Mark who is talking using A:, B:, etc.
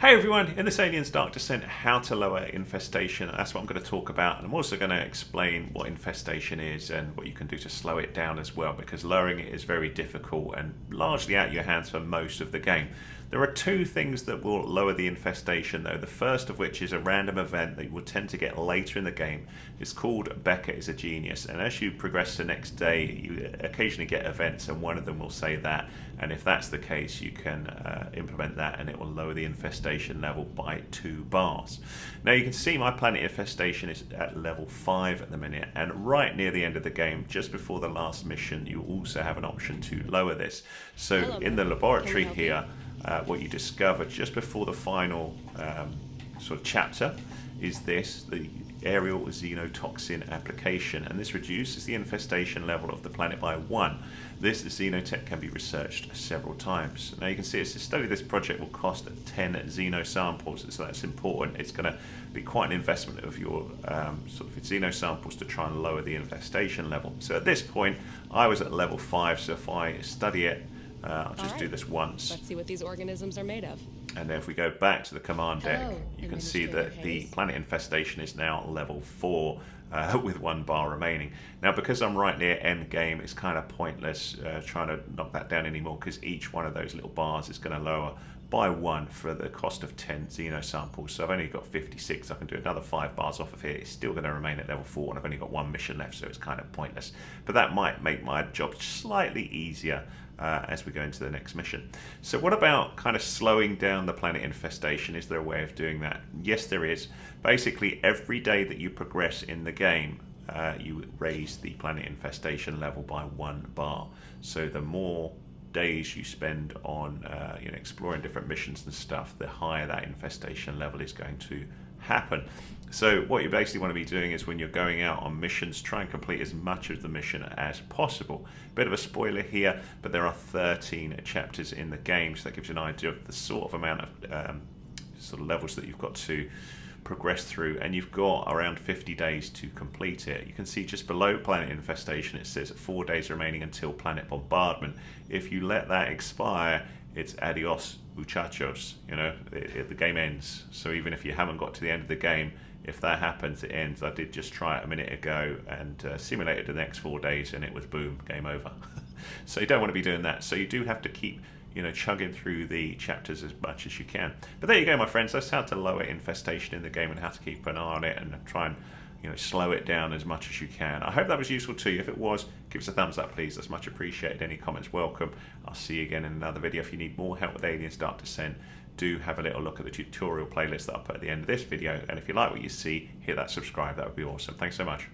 A: Hey everyone, in this Aliens Dark Descent, how to lower infestation. That's what I'm going to talk about, and I'm also going to explain what infestation is and what you can do to slow it down as well, because lowering it is very difficult and largely out of your hands for most of the game. There are two things that will lower the infestation though, the first of which is a random event that you will tend to get later in the game. It's called Becker is a Genius, and as you progress the next day you occasionally get events, and one of them will say that, and if that's the case you can implement that and it will lower the infestation level by 2 bars. Now you can see my planet infestation is at level 5 at the minute, and right near the end of the game, just before the last mission, you also have an option to lower this. So in the laboratory here, what you discover just before the final sort of chapter is this, the aerial xenotoxin application, and this reduces the infestation level of the planet by 1. This xenotech can be researched several times. Now you can see to study this project will cost 10 xenosamples, so that's important. It's going to be quite an investment of your sort of xenosamples to try and lower the infestation level. So at this point I was at level 5, so if I study it, I'll just do this once.
B: Let's see what these organisms are made of.
A: And then if we go back to the command deck, you can see that the
B: Hayes.
A: planet infestation is now level 4 with 1 bar remaining. Now because I'm right near end game, it's kind of pointless trying to knock that down anymore, because each one of those little bars is going to lower by 1 for the cost of 10 xenosamples. So I've only got 56. I can do another 5 bars off of here. It's still going to remain at level 4, and I've only got 1 mission left, so it's kind of pointless. But that might make my job slightly easier as we go into the next mission. So what about kind of slowing down the planet infestation? Is there a way of doing that? Yes, there is. Basically, every day that you progress in the game, you raise the planet infestation level by 1 bar. So the more days you spend on exploring different missions and stuff, the higher that infestation level is going to happen. So what you basically want to be doing is when you're going out on missions, try and complete as much of the mission as possible. Bit of a spoiler here, but there are 13 chapters in the game, so that gives you an idea of the sort of amount of sort of levels that you've got to progress through, and you've got around 50 days to complete it. You can see just below planet infestation it says 4 days remaining until planet bombardment. If you let that expire, it's adios muchachos, the game ends. So even if you haven't got to the end of the game, if that happens, it ends. I did just try it a minute ago and simulated the next 4 days, and it was boom, game over. So you don't want to be doing that. So you do have to keep chugging through the chapters as much as you can. But there you go, my friends. That's how to lower infestation in the game and how to keep an eye on it and try and slow it down as much as you can. I hope that was useful to you. If it was, give us a thumbs up, please. That's much appreciated. Any comments welcome. I'll see you again in another video. If you need more help with Aliens Dark Descent, do have a little look at the tutorial playlist that I'll put at the end of this video. And if you like what you see, hit that subscribe. That would be awesome. Thanks so much.